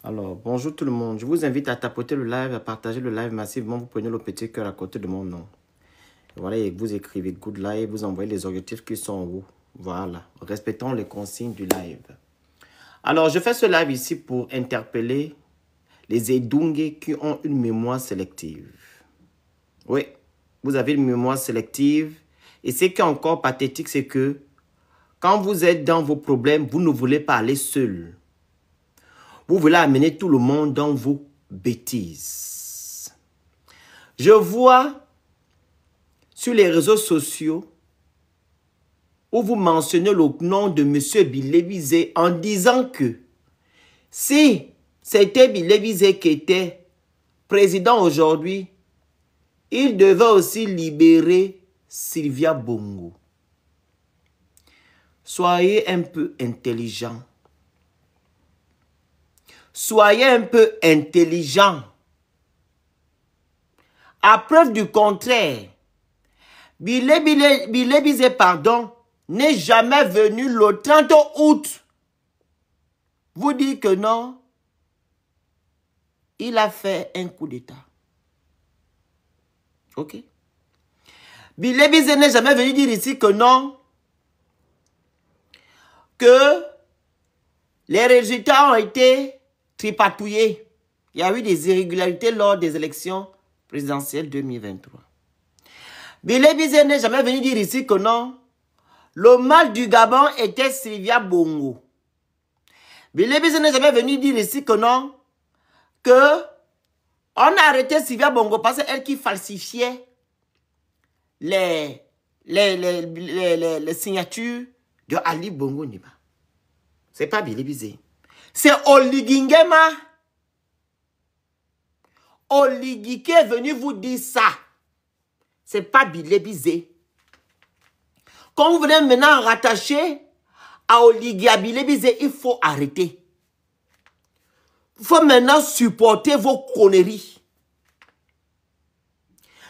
Alors, bonjour tout le monde. Je vous invite à tapoter le live, à partager le live massivement. Vous prenez le petit cœur à côté de mon nom. Voilà, et vous écrivez good live, vous envoyez les objectifs qui sont en haut. Voilà, respectons les consignes du live. Alors, je fais ce live ici pour interpeller les Edungé qui ont une mémoire sélective. Oui, vous avez une mémoire sélective. Et ce qui est encore pathétique, c'est que quand vous êtes dans vos problèmes, vous ne voulez pas aller seul. Vous voulez amener tout le monde dans vos bêtises. Je vois sur les réseaux sociaux où vous mentionnez le nom de M. Bilebizé en disant que si c'était Bilebizé qui était président aujourd'hui, il devait aussi libérer Sylvia Bongo. Soyez un peu intelligent. Soyez un peu intelligent. À preuve du contraire, Bilebizé, pardon, n'est jamais venu le 30 août. Vous dites que non, il a fait un coup d'État. Ok? Bilebizé n'est jamais venu dire ici que non, que les résultats ont été tripatouillés. Il y a eu des irrégularités lors des élections présidentielles 2023. Bilebizé n'est jamais venu dire ici que non, le mal du Gabon était Sylvia Bongo. Bilebizé n'est jamais venu dire ici que non, que on a arrêté Sylvia Bongo parce que c'est elle qui falsifiait les signatures de Ali Bongo Niba. C'est pas Bilebizé. C'est Oligingema. Oligui qui est venu vous dire ça. C'est pas Bilebizé. Quand vous venez maintenant rattacher à Oligui, à Bilebizé, il faut arrêter. Il faut maintenant supporter vos conneries.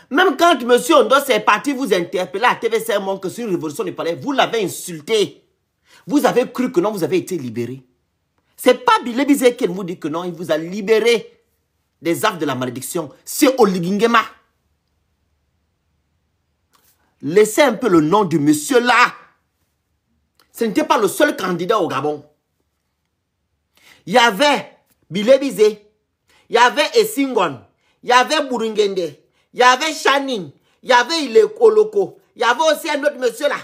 Même quand M. Ondos est parti vous interpeller à TV5 Monde que c'est une révolution du palais, vous l'avez insulté. Vous avez cru que non, vous avez été libéré. C'est pas Bilebizé qui vous dit que non, il vous a libéré des actes de la malédiction. C'est Oligingema. Laissez un peu le nom du monsieur là. Ce n'était pas le seul candidat au Gabon. Il y avait Bilebizé, il y avait Essingon, il y avait Burungende, il y avait Chanin, il y avait Ilekoloko, il y avait aussi un autre monsieur là.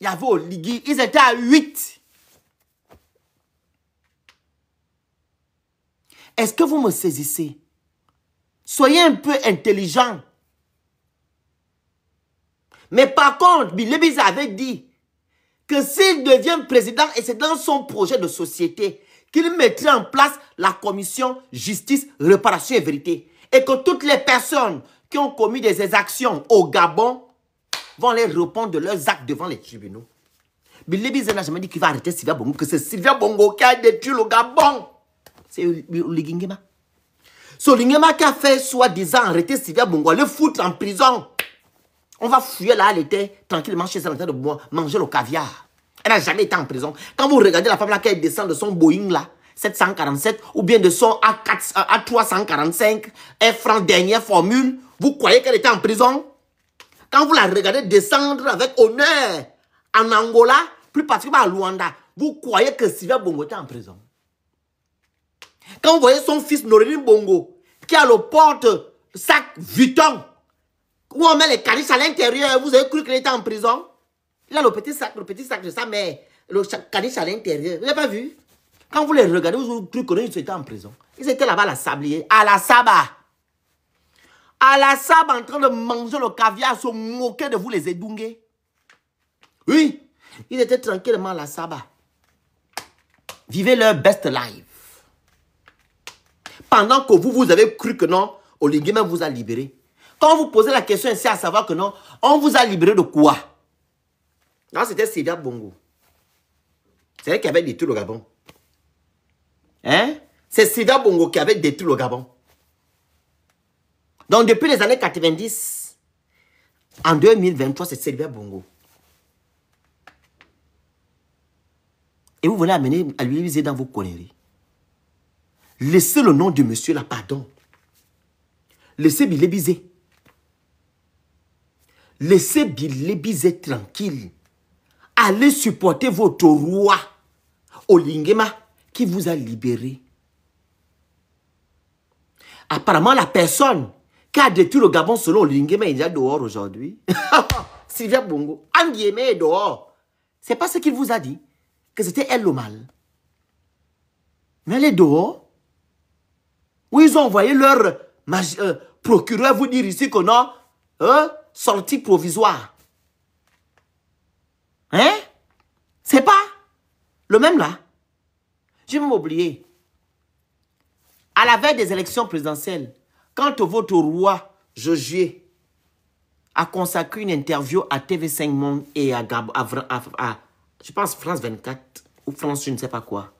Il y avait Oligui, ils étaient à 8. Est-ce que vous me saisissez? Soyez un peu intelligent. Mais par contre, Bilebizé avait dit que s'il devient président, et c'est dans son projet de société, qu'il mettrait en place la commission justice, réparation et vérité. Et que toutes les personnes qui ont commis des exactions au Gabon vont les répondre de leurs actes devant les tribunaux. Bilebizé n'a jamais dit qu'il va arrêter Sylvia Bongo, que c'est Sylvia Bongo qui a détruit le Gabon. C'est Oligingema. C'est Oligingema qui a fait soi-disant arrêter Sylvia Bongo, le foutre en prison. On va fouiller là, elle était tranquillement chez elle en train de manger le caviar. Elle n'a jamais été en prison. Quand vous regardez la femme là, qui descend de son Boeing là, 747, ou bien de son A345, Air France dernière formule, vous croyez qu'elle était en prison? Quand vous la regardez descendre avec honneur en Angola, plus particulièrement à Luanda, vous croyez que Sylvia Bongo était en prison? Quand vous voyez son fils Noréline Bongo, qui a le porte-sac Vuitton, où on met les caniches à l'intérieur, vous avez cru qu'il était en prison? Il a le petit sac de sa mère, le caniche à l'intérieur. Vous n'avez pas vu? Quand vous les regardez, vous avez cru qu'ils étaient en prison. Ils étaient là-bas à la sablier, à la Saba. À la Saba, en train de manger le caviar, se moquer de vous les Edungé. Oui, ils étaient tranquillement à la Saba. Vivez leur best life. Pendant que vous avez cru que non, Oligui même vous a libéré. Quand vous posez la question ici à savoir que non, on vous a libéré de quoi? Non, c'était Sylvia Bongo. C'est elle qui avait détruit le Gabon. Hein? C'est Sylvia Bongo qui avait détruit le Gabon. Donc depuis les années 90, en 2023, c'est Sylvia Bongo. Et vous venez amener à lui viser dans vos conneries. Laissez le nom de monsieur là, pardon. Laissez Bilé Bizé. Laissez Bilé Bizé tranquille. Allez supporter votre roi, Olingema, qui vous a libéré. Apparemment, la personne qui a détruit le Gabon selon Olingema est déjà dehors aujourd'hui. Sylvia Bongo, Anguieme est dehors. C'est pas ce qu'il vous a dit, que c'était elle le mal. Mais elle est dehors. Où ils ont envoyé leur procureur vous dire ici qu'on a sortie provisoire. Hein? C'est pas le même là. Je vais m'oublier. À la veille des élections présidentielles, quand votre roi Josué a consacré une interview à TV5 Monde et à je pense France 24 ou France je ne sais pas quoi,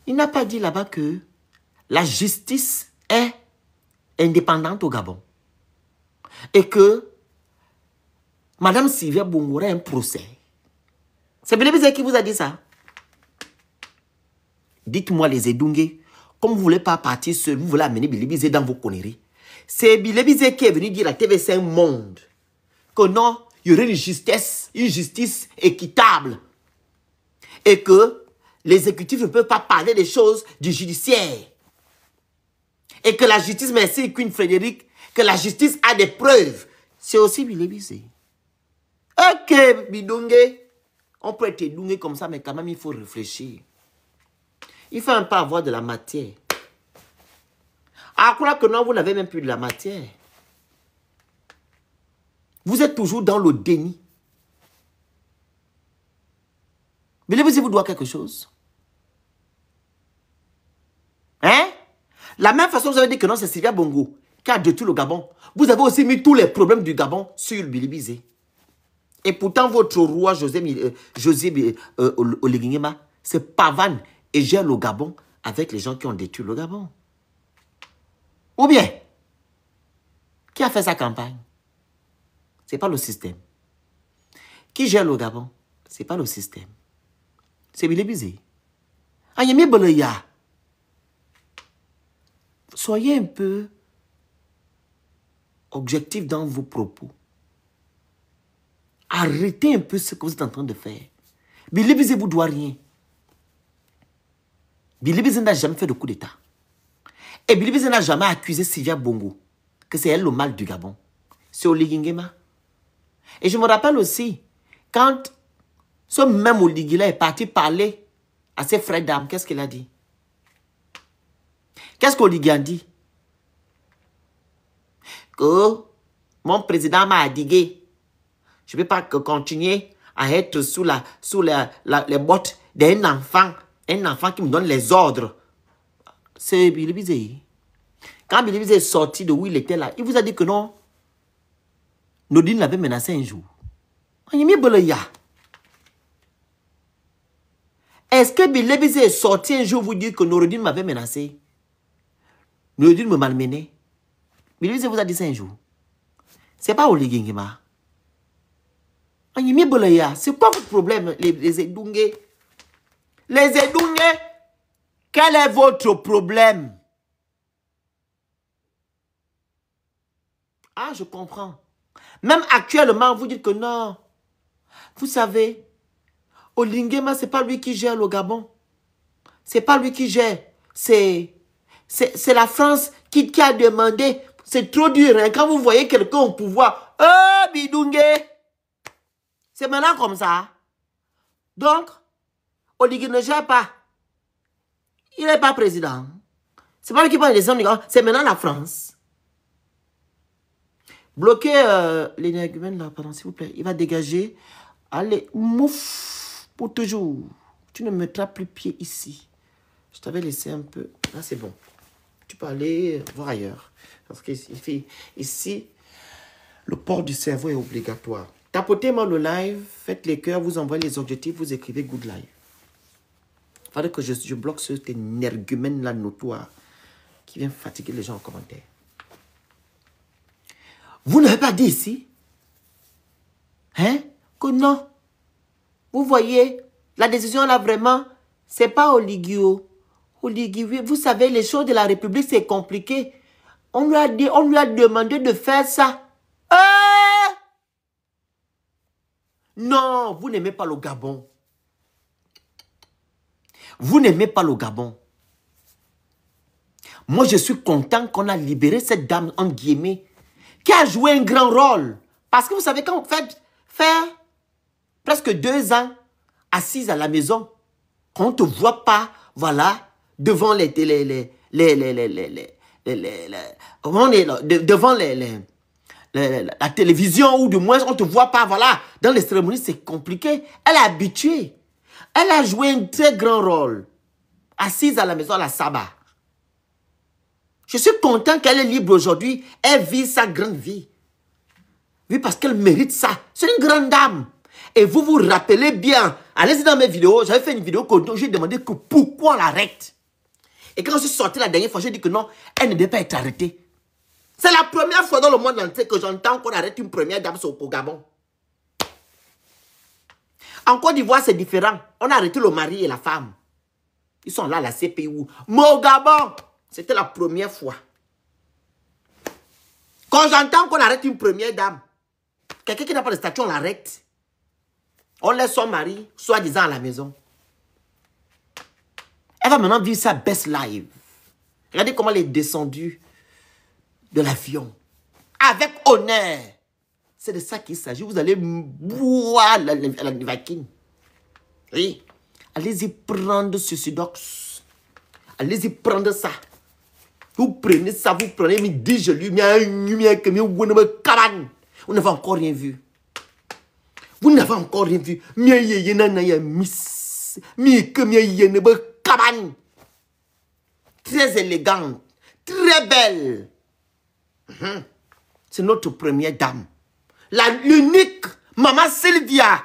il n'a pas dit là-bas que la justice est indépendante au Gabon et que Madame Sylvia Bongo a un procès. C'est Bilé Bizé qui vous a dit ça? Dites-moi les Edungé, comme vous ne voulez pas partir seul, vous voulez amener Bilé Bizé dans vos conneries. C'est Bilé Bizé qui est venu dire à TV5 Monde que non, il y aurait une justice équitable. Et que l'exécutif ne peut pas parler des choses du judiciaire. Et que la justice, merci Queen Frédéric, que la justice a des preuves. C'est aussi Bilé Bizé. Ok, Bidongé. On peut être doué comme ça, mais quand même, il faut réfléchir. Il faut un peu avoir de la matière. Ah, croire que non, vous n'avez même plus de la matière. Vous êtes toujours dans le déni. Mais vous doit quelque chose. Hein? La même façon, vous avez dit que non, c'est Sylvia Bongo qui a détruit le Gabon. Vous avez aussi mis tous les problèmes du Gabon sur Bilé Bizé. Et pourtant, votre roi José Oligingema se pavane et gère le Gabon avec les gens qui ont détruit le Gabon. Ou bien, qui a fait sa campagne? Ce n'est pas le système. Qui gère le Gabon? Ce n'est pas le système. C'est Bilé Bizé. Agnemi Boloya. Soyez un peu objectif dans vos propos. Arrêtez un peu ce que vous êtes en train de faire. Bilé Bizé vous doit rien. Bilé Bizé n'a jamais fait de coup d'État. Et Bilé Bizé n'a jamais accusé Sylvia Bongo que c'est elle le mal du Gabon. C'est Oligingema. Et je me rappelle aussi, quand ce même Oligingema est parti parler à ses frères d'armes, qu'est-ce qu'il a dit? Qu'est-ce qu'Oligingema a dit? Que mon président m'a adigué. Je ne peux pas continuer à être sous les bottes d'un enfant. Un enfant qui me donne les ordres. C'est Bilé Bizé. Quand Bilé Bizé est sorti de où il était là, il vous a dit que non. Nodine l'avait menacé un jour. Est-ce que Bilé Bizé est sorti un jour vous dire que Nodine m'avait menacé? Nodine me malmenait. Bilé Bizé vous a dit ça un jour. C'est pas Oligingema. C'est quoi votre problème, les Edungé? Les Edungé, quel est votre problème? Ah, je comprends. Même actuellement, vous dites que non. Vous savez, Olingema, ce n'est pas lui qui gère le Gabon. Ce n'est pas lui qui gère. C'est la France qui a demandé. C'est trop dur, hein? Quand vous voyez quelqu'un au pouvoir. Oh, Bidungé! C'est maintenant comme ça. Donc, Oligingema ne gère pas. Il n'est pas président. C'est pas lui qui prend les décisions. C'est maintenant la France. Bloquez l'énergumène là, pardon, s'il vous plaît. Il va dégager. Allez, mouf, pour toujours. Tu ne mettras plus pied ici. Je t'avais laissé un peu. Là, c'est bon. Tu peux aller voir ailleurs. Parce que ici, le port du cerveau est obligatoire. Tapotez-moi le live, faites les cœurs, vous envoyez les objectifs, vous écrivez good live. Il fallait que je bloque cet énergumène là notoire qui vient fatiguer les gens en commentaire. Vous n'avez pas dit ici, hein, que non. Vous voyez, la décision là vraiment, c'est pas Oligio. Oligui, oui, vous savez, les choses de la République, c'est compliqué. On lui a demandé de faire ça. Non, vous n'aimez pas le Gabon. Vous n'aimez pas le Gabon. Moi, je suis content qu'on a libéré cette dame, en guillemets, qui a joué un grand rôle. Parce que vous savez, quand vous faites faire presque 2 ans assise à la maison, qu'on ne te voit pas, voilà, devant la télévision, ou du moins on ne te voit pas, voilà, dans les cérémonies, c'est compliqué. Elle est habituée. Elle a joué un très grand rôle. Assise à la maison à la Saba. Je suis content qu'elle est libre aujourd'hui. Elle vit sa grande vie. Oui, parce qu'elle mérite ça. C'est une grande dame. Et vous vous rappelez bien, allez-y dans mes vidéos, j'avais fait une vidéo où j'ai demandé que pourquoi on l'arrête. Et quand je suis sorti la dernière fois, j'ai dit que non, elle ne devait pas être arrêtée. C'est la première fois dans le monde entier que j'entends qu'on arrête une première dame au Gabon. En Côte d'Ivoire, c'est différent. On a arrêté le mari et la femme. Ils sont là à la CPU. Mais au Gabon, c'était la première fois. Quand j'entends qu'on arrête une première dame, quelqu'un qui n'a pas de statut, on l'arrête. On laisse son mari, soi-disant, à la maison. Elle va maintenant vivre sa best life. Regardez comment elle est descendue de l'avion. Avec honneur. C'est de ça qu'il s'agit. Vous allez boire la Nivaquine. Oui. Allez-y prendre Suicidox. Allez-y prendre ça. Vous prenez ça, vous prenez, mais dis-je-lui, vous n'avez encore rien vu. Vous n'avez encore rien vu. Très élégante, très belle. C'est notre première dame. L'unique maman Sylvia.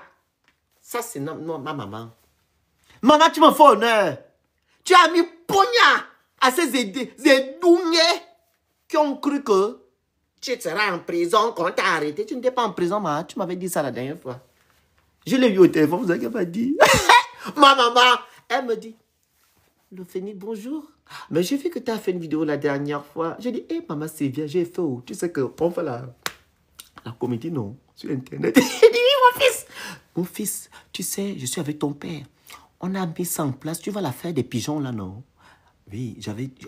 Ça, c'est ma maman. Maman, tu m'en fais honneur. Tu as mis poignard à ces édougnés qui ont cru que tu seras en prison quand tu as arrêté. Tu n'étais pas en prison, maman. Tu m'avais dit ça la dernière fois. Je l'ai eu au téléphone, vous n'avez pas dit. Ma maman, elle me dit, le Phénix, bonjour. Mais j'ai vu que tu as fait une vidéo la dernière fois. J'ai dit, hé, maman Sylvia, j'ai fait où? Tu sais qu'on fait la comédie, non? Sur Internet. J'ai dit, oui, mon fils. Mon fils, tu sais, je suis avec ton père. On a mis ça en place. Tu vas la faire des pigeons, là, non? Oui,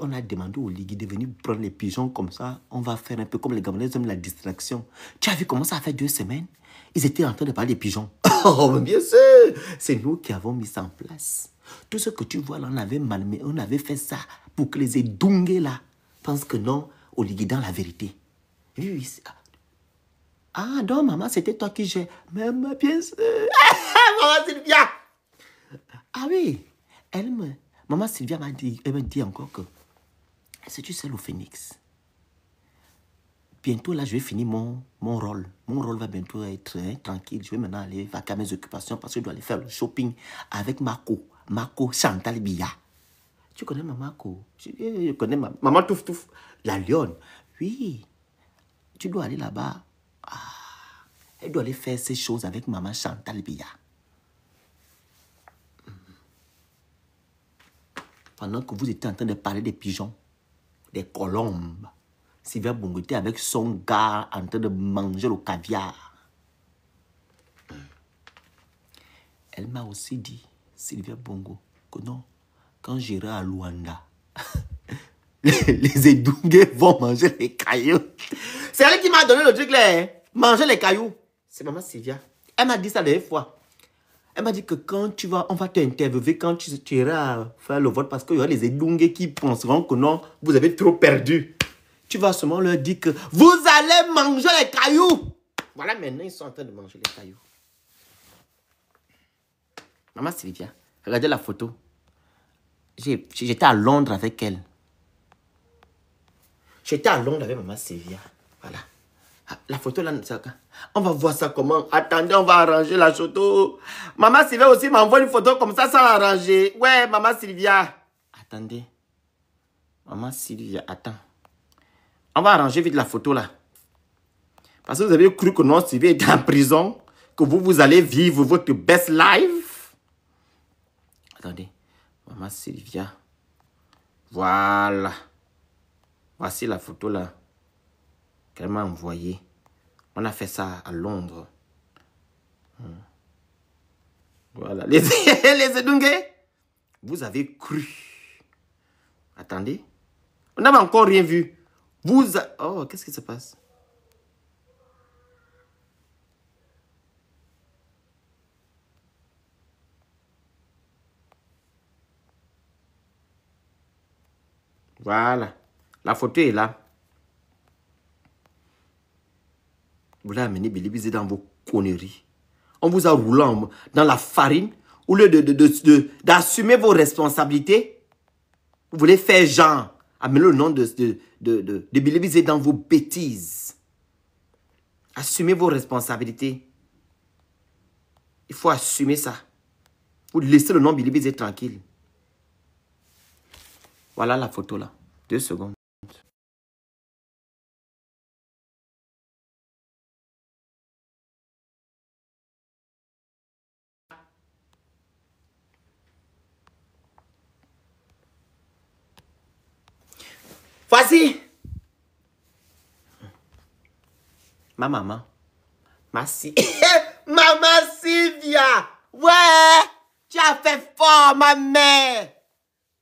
on a demandé au Ligui de venir prendre les pigeons comme ça. On va faire un peu comme les Gabonais aiment la distraction. Tu as vu comment ça a fait 2 semaines? Ils étaient en train de parler des pigeons. Oh, bien sûr. C'est nous qui avons mis ça en place. Tout ce que tu vois là, on avait fait ça pour que les Edungués là pensent que non, au Ligui dans la vérité. Oui, oui. Ah, non, maman, c'était toi qui j'ai. Maman, bien sûr. Maman Sylvia. Ah oui, maman Sylvia elle m'a dit encore que, est-ce que tu sais le Phénix? Bientôt là, je vais finir mon rôle. Mon rôle va bientôt être tranquille. Je vais maintenant aller vaquer à mes occupations parce que je dois aller faire le shopping avec Mako Chantal Biya. Tu connais ma Mako? Je connais maman Touf Touf, la lionne. Oui, tu dois aller là-bas. Ah, elle doit aller faire ces choses avec maman Chantal Biya. Pendant que vous étiez en train de parler des pigeons, des colombes, Sylvia Bongo était avec son gars en train de manger le caviar. Elle m'a aussi dit, Sylvia Bongo, que non, quand j'irai à Luanda, les Edungués vont manger les cailloux. C'est elle qui m'a donné le truc là, hein? Manger les cailloux. C'est maman Sylvia. Elle m'a dit ça la dernière fois. Elle m'a dit que quand on va t'interviewer quand tu iras faire le vote parce qu'il y aura les Edungués qui penseront que non, vous avez trop perdu. Tu vas seulement leur dire que vous allez manger les cailloux. Voilà, maintenant ils sont en train de manger les cailloux. Maman Sylvia, regardez la photo. J'étais à Londres avec elle. J'étais à Londres avec maman Sylvia. Voilà. La photo là, on va voir ça comment. Attendez, on va arranger la photo. Maman Sylvia aussi m'envoie une photo comme ça sans arranger. Ouais, maman Sylvia. Attendez. Maman Sylvia, attends. On va arranger vite la photo là. Parce que vous avez cru que non, Sylvia était en prison. Que vous allez vivre votre best life. Attendez. Maman Sylvia. Voilà. Voici la photo là qu'elle m'a envoyée. On a fait ça à Londres. Voilà. Les Edungé, vous avez cru. Attendez. On n'a encore rien vu. Oh, qu'est-ce qui se passe? Voilà. La photo est là. Vous l'avez amené Bilibizé dans vos conneries. On vous a roulé dans la farine. Au lieu d'assumer vos responsabilités, vous voulez faire genre. Amener le nom de Bilibizé dans vos bêtises. Assumez vos responsabilités. Il faut assumer ça. Vous laissez le nom Bilibizé tranquille. Voilà la photo là. 2 secondes. Voici. Ma maman. Maman Sylvia. Ouais. Tu as fait fort, ma mère.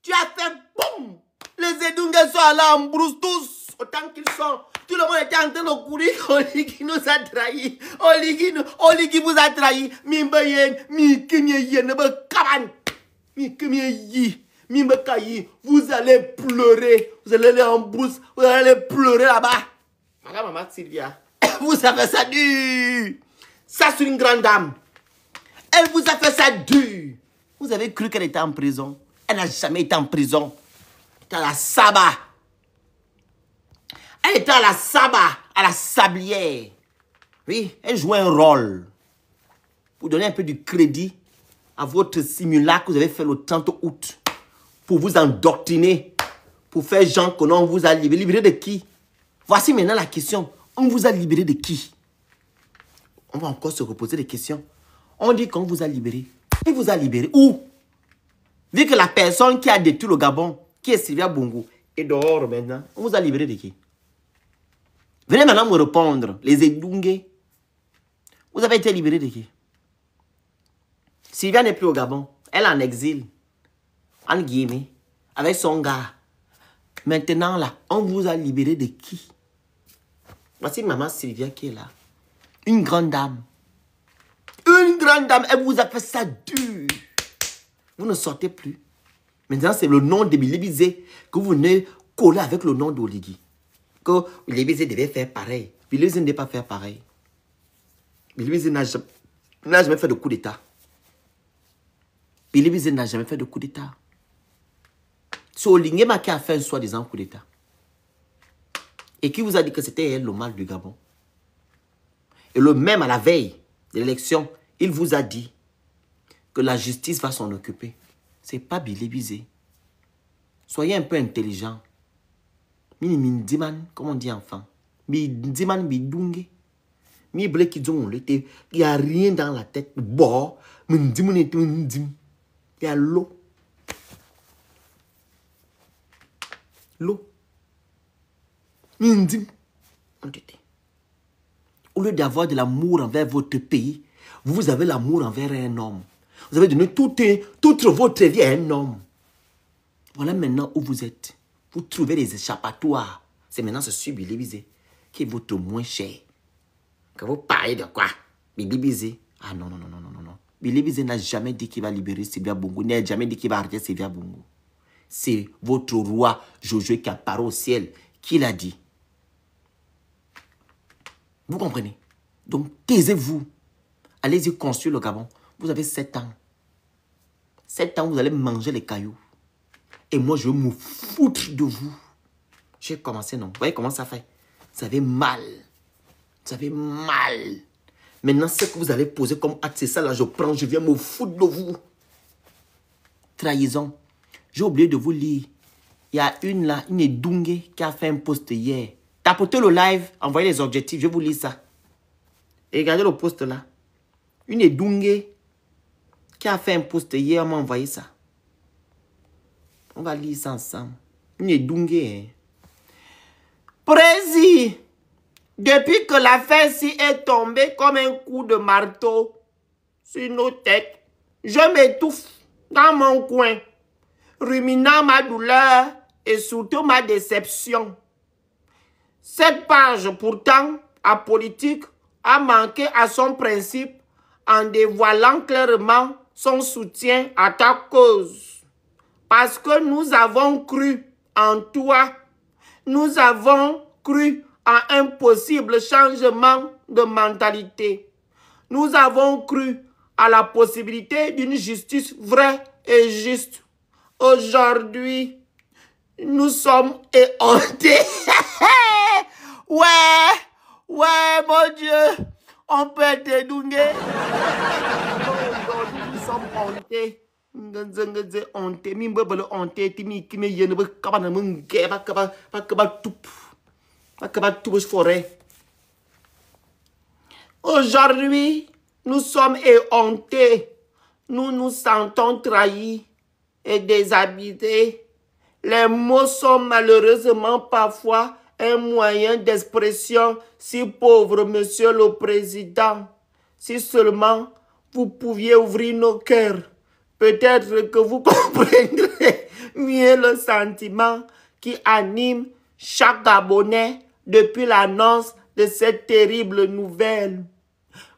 Tu as fait boum. Les Edungé sont allés en brousse tous. Autant qu'ils sont. Tout le monde était en train de courir. Oligui nous a trahis. Oligui vous a trahis. Mimbayen. Vous allez pleurer. Vous allez aller en brousse. Vous allez aller pleurer là-bas. Madame Maman Sylvia. Vous avez fait ça dur. Ça, c'est une grande dame. Elle vous a fait ça dur. Vous avez cru qu'elle était en prison. Elle n'a jamais été en prison. Elle était à la Saba. Elle était à la Saba, à la Sablière. Oui, elle jouait un rôle. Pour donner un peu du crédit à votre simulacre que vous avez fait le 30 août. Pour vous endoctriner. Pour faire genre que l'on vous a libéré. Libéré de qui? Voici maintenant la question. On vous a libéré de qui? On va encore se reposer des questions. On dit qu'on vous a libéré. Qui vous a libéré? Où? Vu que la personne qui a détruit le Gabon, qui est Sylvia Bongo, est dehors maintenant, on vous a libéré de qui? Venez maintenant me répondre. Les Edungé. Vous avez été libéré de qui? Sylvia n'est plus au Gabon. Elle est en exil. En guillemets. Avec son gars. Maintenant là, on vous a libéré de qui? Voici maman Sylvia qui est là. Une grande dame. Une grande dame. Elle vous a fait ça dur. Vous ne sortez plus. Maintenant, c'est le nom de Bilibizé que vous venez coller avec le nom d'Oligui. Que Bilibizé devait faire pareil. Bilibizé ne devait pas faire pareil. Bilibizé n'a jamais fait de coup d'État. Bilibizé n'a jamais fait de coup d'État. C'est Olingema qui a fait un soi-disant coup d'État. Et qui vous a dit que c'était elle le mal du Gabon. Et le même à la veille de l'élection, il vous a dit que la justice va s'en occuper. Ce n'est pas Bilibizé. Soyez un peu intelligent. Mindiman, comme on dit enfant. Mindiman bidunge. Mi blé qui ont l'été. Il n'y a rien dans la tête. Bon, mindiman et mindim. Il y a l'eau. L'eau. Mindim. Au lieu d'avoir de l'amour envers votre pays, vous avez l'amour envers un homme. Vous avez donné toute votre vie à un homme. Voilà maintenant où vous êtes. Vous trouvez des échappatoires. C'est maintenant ce suis Bilibizé qui est votre moins cher. Quand vous parlez de quoi? Bilibizé. Ah non. Bilibizé n'a jamais dit qu'il va libérer Sylvia Bongo. Il n'a jamais dit qu'il va arrêter Sylvia Bongo. C'est votre roi Jojo qui a parlé au ciel qui l'a dit. Vous comprenez? Donc, taisez-vous. Allez-y construire le Gabon. Vous avez 7 ans. 7 ans, vous allez manger les cailloux. Et moi, je vais me foutre de vous. J'ai commencé, non? Vous voyez comment ça fait? Vous avez mal. Vous avez mal. Maintenant, ce que vous allez poser comme acte, c'est ça, là, je prends, je viens me foutre de vous. Trahison. J'ai oublié de vous lire. Il y a une là, une Edungé qui a fait un post hier. Tapotez le live, envoyez les objectifs, je vous lis ça. Et regardez le post là. Une Edungé qui a fait un post hier, on m'a envoyé ça. On va lire ça ensemble. Ndungue. Prési, depuis que l'affaire-ci est tombée comme un coup de marteau sur nos têtes, je m'étouffe dans mon coin, ruminant ma douleur et surtout ma déception. Cette page, pourtant, apolitique, a manqué à son principe en dévoilant clairement son soutien à ta cause. Parce que nous avons cru en toi. Nous avons cru à un possible changement de mentalité. Nous avons cru à la possibilité d'une justice vraie et juste. Aujourd'hui, nous sommes éhontés. Ouais, mon Dieu, on peut être édouné. Aujourd'hui, nous sommes hontés. Aujourd'hui, nous sommes éhontés. Nous nous sentons trahis et déshabités. Les mots sont malheureusement parfois un moyen d'expression si pauvre, Monsieur le Président. Si seulement vous pouviez ouvrir nos cœurs, peut-être que vous comprendrez mieux le sentiment qui anime chaque Gabonais depuis l'annonce de cette terrible nouvelle.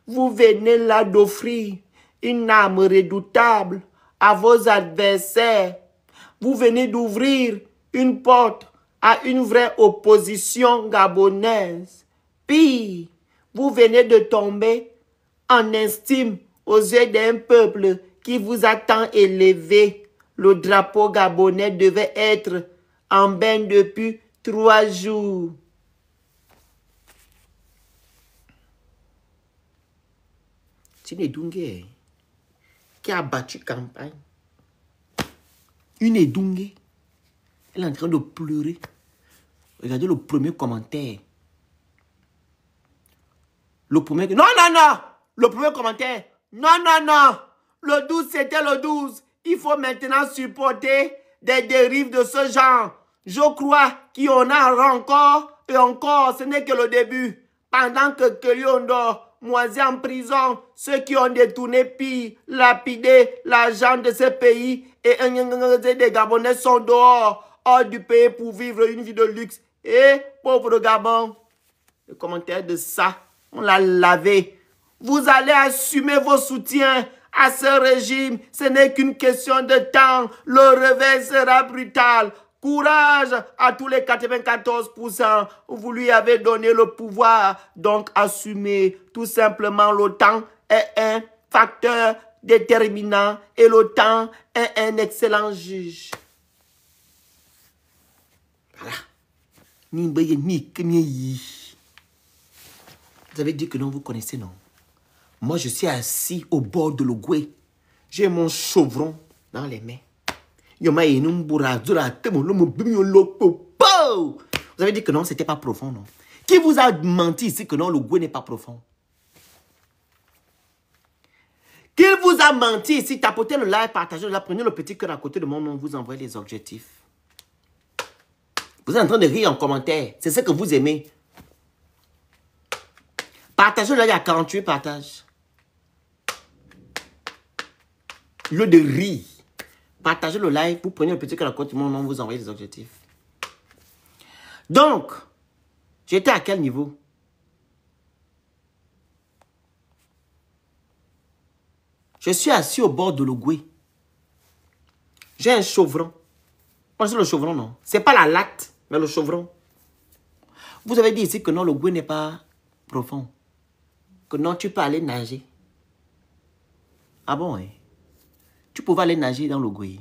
Vous venez là d'offrir une arme redoutable à vos adversaires. Vous venez d'ouvrir une porte à une vraie opposition gabonaise. Pire, vous venez de tomber en estime aux yeux d'un peuple qui vous a tant élevé. Le drapeau gabonais devait être en bain depuis 3 jours. C'est une Edungue qui a battu campagne. Une Edungue. Elle est en train de pleurer. Regardez le premier commentaire. Le premier... Non. Le premier commentaire. Non. Le 12, c'était le 12. Il faut maintenant supporter des dérives de ce genre. Je crois qu'il y en a encore et encore. Ce n'est que le début. Pendant que Keliondo moisit en prison, ceux qui ont détourné pire, lapidé l'argent de ce pays et des Gabonais sont dehors, hors du pays pour vivre une vie de luxe. Et pauvre Gabon, le commentaire de ça, on l'a lavé. Vous allez assumer vos soutiens à ce régime. Ce n'est qu'une question de temps. Le réveil sera brutal. Courage à tous les 94%. Vous lui avez donné le pouvoir. Donc assumez. Tout simplement, le temps est un facteur déterminant et le temps est un excellent juge. Voilà. Vous avez dit que non, vous connaissez, non? Moi, je suis assis au bord de l'Ogooué. J'ai mon chevron dans les mains. Vous avez dit que non, c'était pas profond, non? Qui vous a menti ici que non, l'Ogooué n'est pas profond? Qui vous a menti ici? Tapotez le like, partagez le, prenez le petit cœur à côté de mon nom, vous envoyez les objectifs. Vous êtes en train de rire en commentaire. C'est ce que vous aimez. Partagez-le, il y a 48 partages. Au lieu de rire, partagez le live, vous prenez le petit cœur à côté de mon nom, vous envoyez les objectifs. Donc, j'étais à quel niveau? Je suis assis au bord de l'Ogooué. J'ai un chevron. Moi, c'est le chevron, non? Ce n'est pas la latte, mais le chevron. Vous avez dit ici que non, l'Ogooué n'est pas profond. Que non, tu peux aller nager. Ah bon, hein? Tu pouvais aller nager dans l'Ogooué.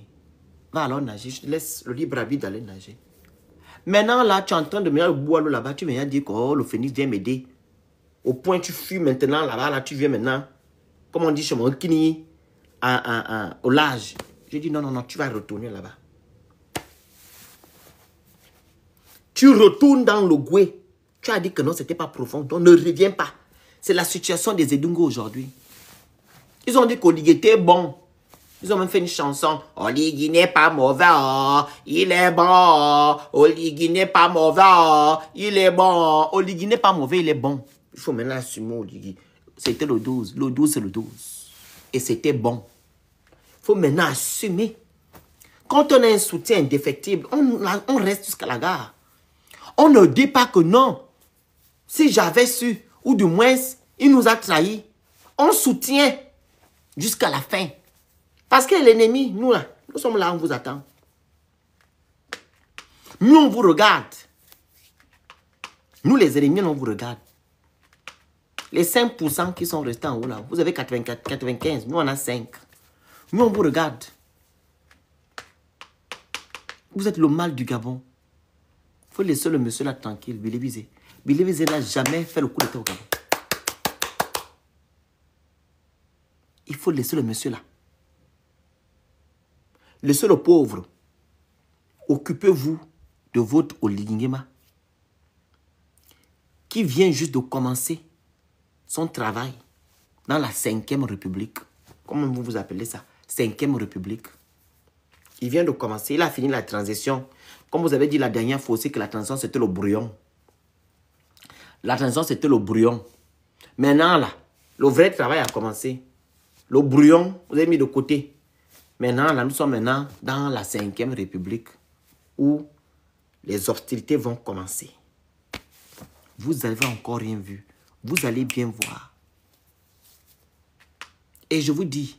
Va alors nager. Je te laisse le libre arbitre d'aller nager. Maintenant, là, tu es en train de mettre le bois là-bas. Tu viens dire que oh, le phénix vient m'aider. Au point tu fuis maintenant là-bas. Là, tu viens maintenant. Comme on dit chez moi, au large. Je dis non, tu vas retourner là-bas. Tu retournes dans l'Ogooué. Tu as dit que non, ce n'était pas profond. Donc ne reviens pas. C'est la situation des Edungo aujourd'hui. Ils ont dit qu'Oligui était bon. Ils ont même fait une chanson. Oligui n'est pas mauvais, oh, il est bon. Oh. Oligui n'est pas mauvais, oh, il est bon. Oligui n'est pas mauvais, il est bon. Il faut maintenant assumer Oligui. C'était le 12. Le 12, c'est le 12. Et c'était bon. Il faut maintenant assumer. Quand on a un soutien indéfectible, on reste jusqu'à la gare. On ne dit pas que non. Si j'avais su, ou du moins, il nous a trahis, on soutient jusqu'à la fin. Parce que l'ennemi, nous là, nous sommes là, on vous attend. Nous, on vous regarde. Nous, les ennemis, on vous regarde. Les 5% qui sont restés en haut là, vous avez 84, 95, nous on a 5. Nous, on vous regarde. Vous êtes le mal du Gabon. Il faut laisser le monsieur là tranquille, Billy Bizet. Billy Bizet n'a jamais fait le coup d'état au Gabon. Il faut laisser le monsieur là. Laissez le pauvre. Occupez-vous de votre Oligingema qui vient juste de commencer son travail dans la 5e République. Comment vous appelez ça? 5e République. Il vient de commencer. Il a fini la transition. Comme vous avez dit la dernière fois aussi que la transition c'était le brouillon. La transition c'était le brouillon. Maintenant là, le vrai travail a commencé. Le brouillon, vous avez mis de côté. Maintenant, là, nous sommes maintenant dans la 5e République où les hostilités vont commencer. Vous n'avez encore rien vu. Vous allez bien voir. Et je vous dis,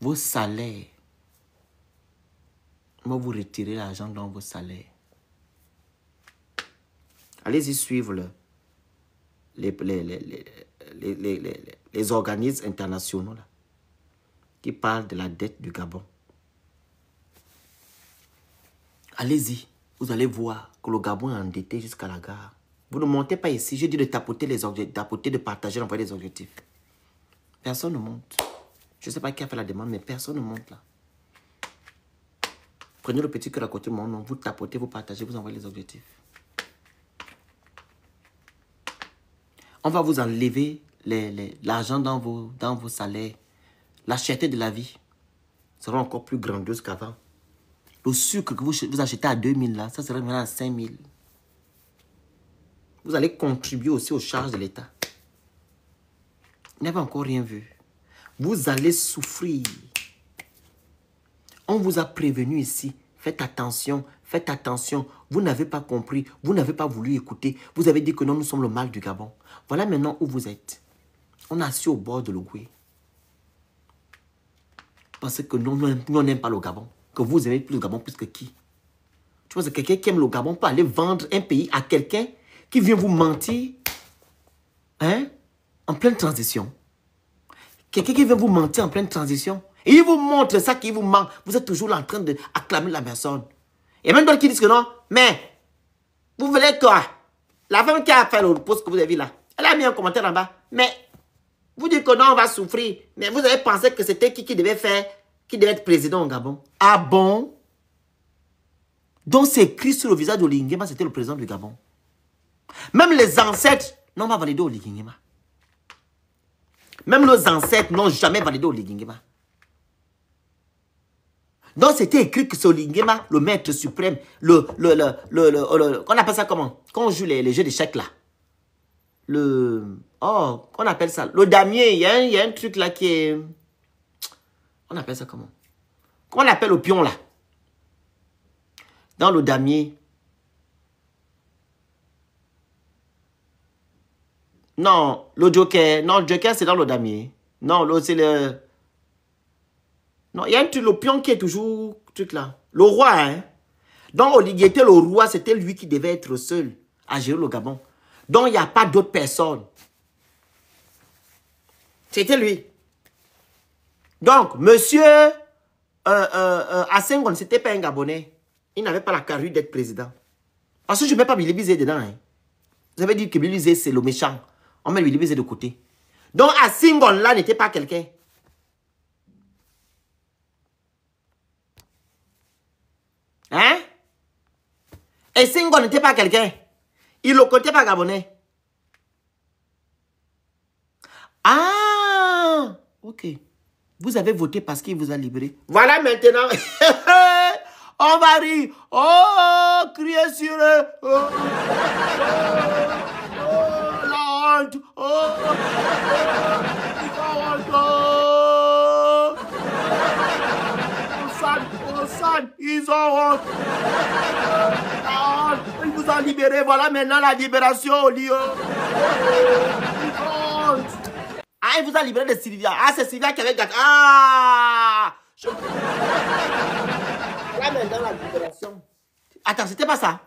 vos salaires, moi vous retirez l'argent dans vos salaires. Allez-y suivre les organismes internationaux là, qui parlent de la dette du Gabon. Allez-y, vous allez voir que le Gabon est endetté jusqu'à la gare. Vous ne montez pas ici, j'ai dit de tapoter les objectifs, de partager, d'envoyer les objectifs. Personne ne monte. Je ne sais pas qui a fait la demande, mais personne ne monte là. Prenez le petit cœur à côté de mon nom, vous tapotez, vous partagez, vous envoyez les objectifs. On va vous enlever l'argent dans vos salaires. La cherté de la vie sera encore plus grandiose qu'avant. Le sucre que vous achetez à 2000 là, ça sera maintenant à 5000. Vous allez contribuer aussi aux charges de l'État. Vous n'avez encore rien vu. Vous allez souffrir. On vous a prévenu ici. Faites attention, faites attention. Vous n'avez pas compris, vous n'avez pas voulu écouter. Vous avez dit que non, nous sommes le mal du Gabon. Voilà maintenant où vous êtes. On est assis au bord de l'Ogooué. Parce que nous, on n'aime pas le Gabon. Que vous aimez plus le Gabon plus que qui? Tu vois, c'est quelqu'un qui aime le Gabon peut aller vendre un pays à quelqu'un qui vient vous mentir, hein, en pleine transition. Quelqu'un qui vient vous mentir en pleine transition. Et il vous montre ça qui vous ment. Vous êtes toujours là en train d'acclamer la personne. Et même d'autres qui disent que non, mais vous voulez quoi? La femme qui a fait le post que vous avez vu là, elle a mis un commentaire en bas. Mais vous dites que non, on va souffrir. Mais vous avez pensé que c'était qui devait faire, qui devait être président au Gabon? Ah bon? Donc c'est écrit sur le visage d'Oligui Nguema, c'était le président du Gabon. Même les ancêtres n'ont pas validé Oligui Nguema. Même nos ancêtres n'ont jamais validé Oligui Nguema. Donc c'était écrit que c'est Oligui Nguema, le maître suprême, on appelle ça comment? Quand on joue les jeux d'échecs là. On appelle ça le damier, il y a un truc là qui est... On appelle ça comment? Qu'on appelle le pion là. Dans le damier. Non, le joker. Non, le joker c'est dans le damier. Non, c'est le... Non, il y a un truc, le pion qui est toujours... Truc là. Le roi, hein. Donc Oligui était le roi, c'était lui qui devait être seul à gérer le Gabon. Donc il n'y a pas d'autres personnes. C'était lui. Donc, monsieur Assenghone, ce n'était pas un Gabonais. Il n'avait pas la carrure d'être président. Parce que je ne mets pas Billy Bizet dedans. Hein. Vous avez dit que Billy Bizet, c'est le méchant. On met Billy Bizet de côté. Donc, Assenghone, là, n'était pas quelqu'un. Hein? Assenghone n'était pas quelqu'un. Il ne comptait pas Gabonais. Ah! Ok. Vous avez voté parce qu'il vous a libéré. Voilà maintenant. On va rire. Oh, crier sur eux. Oh, la honte. Oh, ils ont honte. Il vous a libéré. Voilà maintenant la libération au lieu. Ah, il vous a libéré de Sylvia. Ah, c'est Sylvia qui avait gâté. Ah! Là maintenant la libération. Attends, c'était pas ça.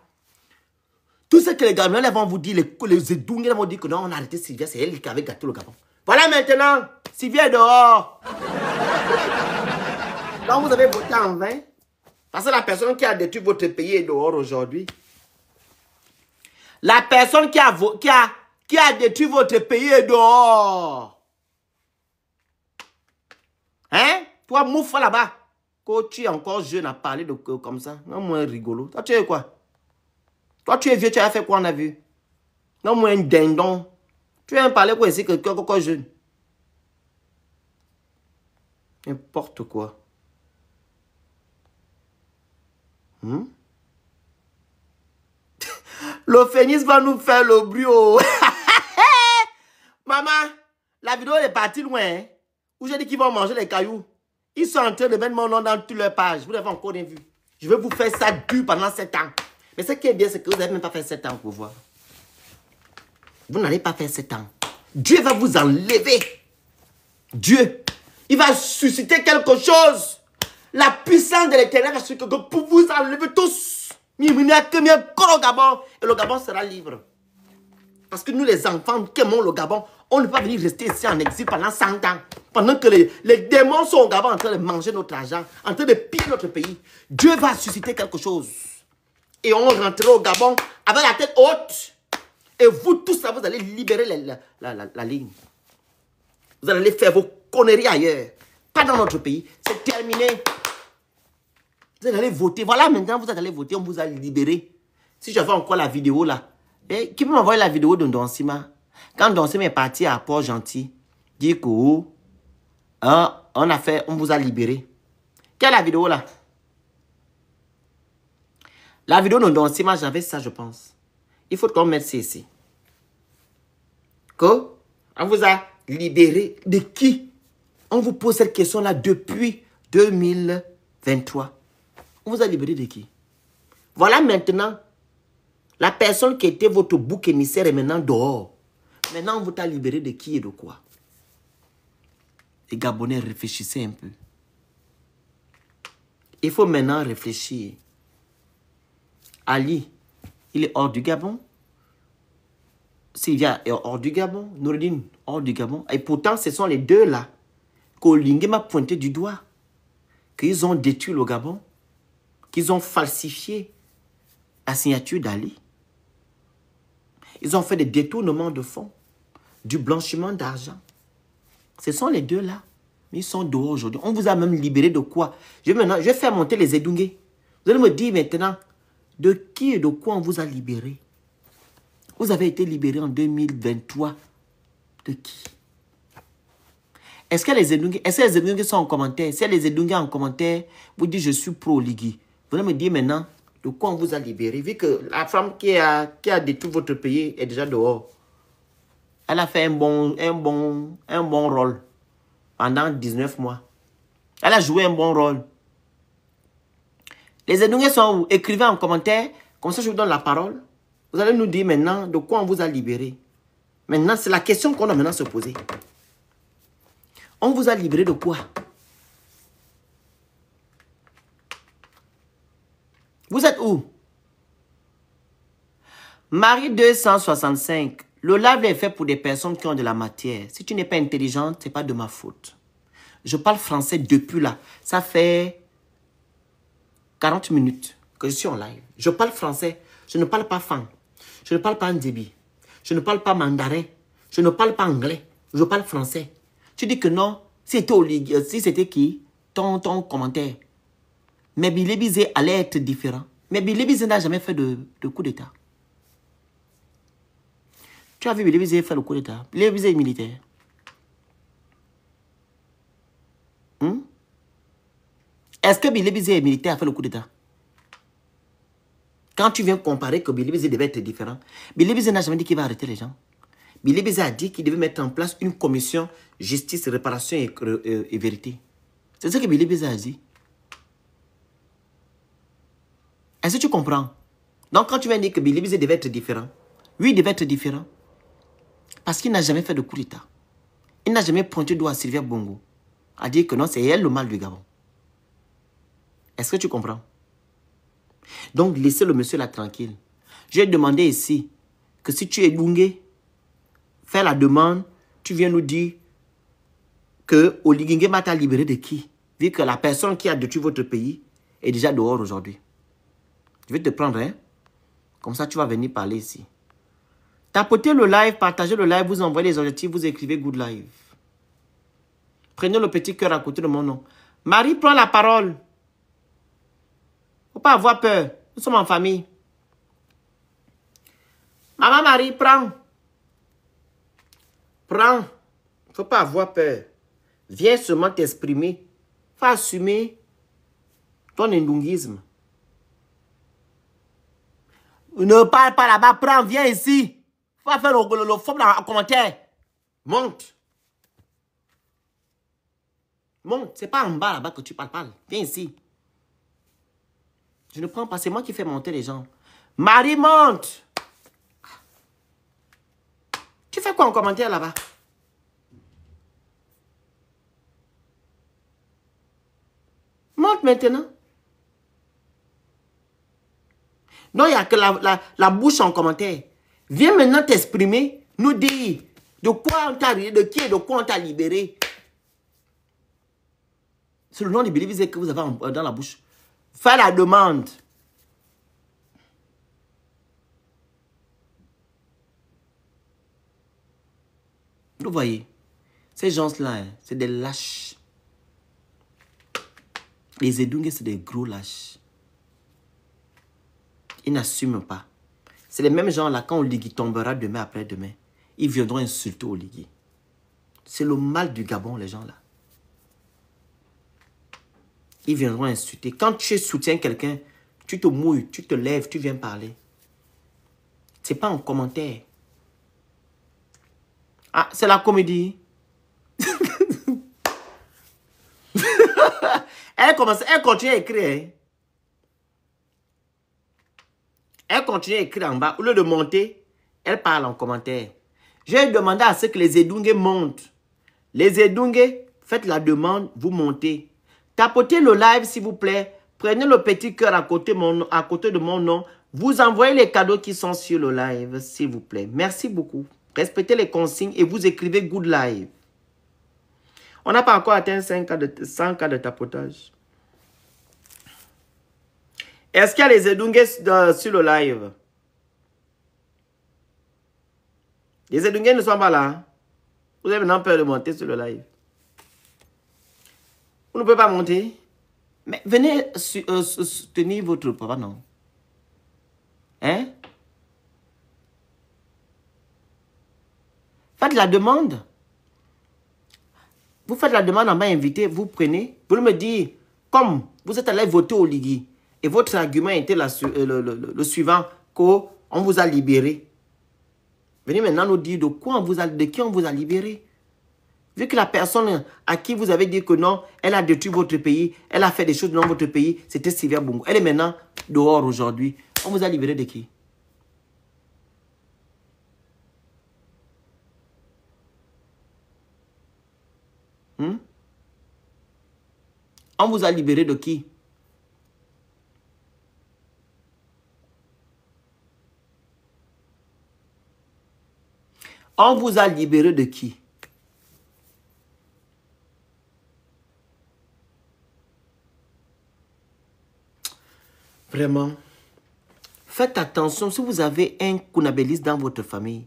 Tout ce que les Gabonais vont vous dire, les Edounger vont dire que non, on a arrêté Sylvia, c'est elle qui avait gâté le Gabon. Voilà maintenant, Sylvia est dehors. Donc vous avez voté en vain. Parce que la personne qui a détruit votre pays est dehors aujourd'hui. La personne qui a détruit votre pays est dehors. Hein? Toi, Moufa là-bas. Quand tu es encore jeune à parler de comme ça. Non, moins rigolo. Toi, tu es quoi? Toi, tu es vieux, tu as fait quoi on a vu? Non, moins un dindon. Tu viens parler quoi ici que encore jeune? N'importe quoi. Le phénix va nous faire le bruit. Maman, la vidéo est partie loin. Hein? Où j'ai dit qu'ils vont manger les cailloux. Ils sont en train de mettre mon nom dans toutes leurs pages. Vous l'avez encore rien vu. Je vais vous faire ça dur pendant 7 ans. Mais ce qui est bien, c'est que vous n'avez même pas fait 7 ans pour voir. Vous n'allez pas faire 7 ans. Dieu va vous enlever. Dieu, il va susciter quelque chose. La puissance de l'Éternel va susciter quelque chose pour vous enlever tous. Et le Gabon sera libre. Parce que nous, les enfants qui aimons le Gabon, on ne peut pas venir rester ici en exil pendant 100 ans. Pendant que les démons sont au Gabon en train de manger notre argent, en train de piller notre pays. Dieu va susciter quelque chose. Et on rentrera au Gabon avec la tête haute. Et vous tous là, vous allez libérer la ligne. Vous allez faire vos conneries ailleurs. Pas dans notre pays. C'est terminé. Vous allez voter. Voilà, maintenant, vous allez voter. On vous a libéré. Si j'avais encore la vidéo là. Et qui peut m'envoyer la vidéo de Donsima? Quand Donsima est parti à Port-Gentil, dit que on vous a libéré. Quelle est la vidéo là? La vidéo de Donsima, j'avais ça, je pense. Il faut qu'on mette ça ici. Que on vous a libéré de qui? On vous pose cette question-là depuis 2023. On vous a libéré de qui? Voilà maintenant. La personne qui était votre bouc émissaire est maintenant dehors. Maintenant, on vous a libéré de qui et de quoi? Les Gabonais, réfléchissez un peu. Il faut maintenant réfléchir. Ali, il est hors du Gabon. Sylvia est hors du Gabon. Noureddine, hors du Gabon. Et pourtant, ce sont les deux là qu'Olingue m'a pointé du doigt. Qu'ils ont détruit le Gabon. Qu'ils ont falsifié la signature d'Ali. Ils ont fait des détournements de fonds, du blanchiment d'argent. Ce sont les deux là. Mais ils sont dehors aujourd'hui. On vous a même libéré de quoi? Je vais faire monter les Edounger. Vous allez me dire maintenant, de qui et de quoi on vous a libéré? Vous avez été libéré en 2023. De qui? Est-ce que les Edounger sont en commentaire? Si les Edounger en commentaire, vous dites je suis pro-Ligui. Vous allez me dire maintenant, de quoi on vous a libéré? Vu que la femme qui a détruit votre pays est déjà dehors. Elle a fait un bon rôle pendant 19 mois. Elle a joué un bon rôle. Les Edounger sont où? Écrivez en commentaire. Comme ça, je vous donne la parole. Vous allez nous dire maintenant de quoi on vous a libéré. Maintenant, c'est la question qu'on a maintenant se poser. On vous a libéré de quoi? Vous êtes où? Marie 265. Le live est fait pour des personnes qui ont de la matière. Si tu n'es pas intelligente, ce n'est pas de ma faute. Je parle français depuis là. Ça fait 40 minutes que je suis en live. Je parle français. Je ne parle pas fang. Je ne parle pas ndébi. Je ne parle pas mandarin. Je ne parle pas anglais. Je parle français. Tu dis que non. Si c'était qui? Ton commentaire. Mais Bilébizé allait être différent. Mais Bilébizé n'a jamais fait de coup d'état. Tu as vu Bilébizé faire le coup d'état. Bilébizé est militaire. Est-ce que Billy Bizé est militaire a fait le coup d'État? Quand tu viens comparer que Billy Bizé devait être différent, Billy Bizé n'a jamais dit qu'il va arrêter les gens. Billy Bizé a dit qu'il devait mettre en place une commission justice, réparation et vérité. C'est ce que Billy Bizé a dit. Est-ce que tu comprends? Donc quand tu viens dire que Billy Bizé devait être différent, oui, il devait être différent. Parce qu'il n'a jamais fait de coup d'État. Il n'a jamais pointé le doigt à Sylvia Bongo. A dit que non, c'est elle le mal du Gabon. Est-ce que tu comprends? Donc, laissez le monsieur là tranquille. J'ai demandé ici que si tu es Lungue, fais la demande, tu viens nous dire que Oligingé t'a libéré de qui? Vu que la personne qui a détruit votre pays est déjà dehors aujourd'hui. Je vais te prendre, hein? Comme ça, tu vas venir parler ici. Tapotez le live, partagez le live, vous envoyez les objectifs, vous écrivez good live. Prenez le petit cœur à côté de mon nom. Marie, prends la parole. Faut pas avoir peur. Nous sommes en famille. Maman Marie, prends. Prends. Faut pas avoir peur. Viens seulement t'exprimer. Faut assumer ton ndungisme. Ne parle pas là-bas, prends, viens ici. Faut pas faire le faux dans le commentaire. Monte. Monte. C'est pas en bas là-bas que tu parles. Viens ici. Je ne prends pas, c'est moi qui fais monter les gens. Marie, monte. Tu fais quoi en commentaire là-bas? Monte maintenant. Non, il n'y a que la bouche en commentaire. Viens maintenant t'exprimer, nous dire de quoi on t'a, de qui et de quoi on t'a libéré. C'est le nom de Billy Bizé que vous avez dans la bouche. Fais la demande. Vous voyez, ces gens-là, hein, c'est des lâches. Les Edungue, c'est des gros lâches. Ils n'assument pas. C'est les mêmes gens-là, quand Oligui tombera demain après-demain, ils viendront insulter Oligui. C'est le mal du Gabon, les gens-là. Ils viendront insulter. Quand tu soutiens quelqu'un, tu te mouilles, tu te lèves, tu viens parler. C'est pas en commentaire. Ah, c'est la comédie. Elle continue à écrire. Hein. Elle continue à écrire en bas. Au lieu de monter, elle parle en commentaire. J'ai demandé à ce que les Edungue montent. Les Edungue, faites la demande, vous montez. Tapotez le live, s'il vous plaît. Prenez le petit cœur à côté de mon nom. Vous envoyez les cadeaux qui sont sur le live, s'il vous plaît. Merci beaucoup. Respectez les consignes et vous écrivez good live. On n'a pas encore atteint 100 cas de tapotage. Est-ce qu'il y a les Edungue sur le live? Les Edungue ne sont pas là. Vous avez maintenant peur de monter sur le live. Vous ne pouvez pas monter. Mais venez soutenir votre papa, non? Hein? Faites la demande. Vous faites la demande en bas invité, vous prenez. Vous me dites, comme vous êtes allé voter au Ligui, et votre argument était le suivant, qu'on vous a libéré. Venez maintenant nous dire de qui on vous a libéré. Vu que la personne à qui vous avez dit que non, elle a détruit votre pays, elle a fait des choses dans votre pays, c'était Sylvia Bongo. Elle est maintenant dehors aujourd'hui. On vous a libéré de qui? On vous a libéré de qui? On vous a libéré de qui? Vraiment, faites attention si vous avez un kounabéliste dans votre famille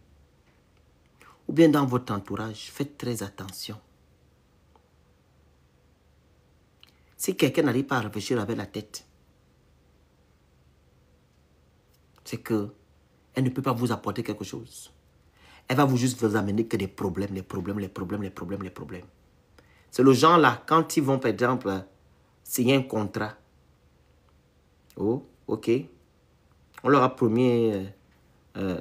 ou bien dans votre entourage, faites très attention. Si quelqu'un n'arrive pas à réfléchir avec la tête, c'est que elle ne peut pas vous apporter quelque chose. Elle va juste vous amener que des problèmes, les problèmes. C'est le genre là, quand ils vont, par exemple, signer un contrat. Oh, ok. On leur a promis, comment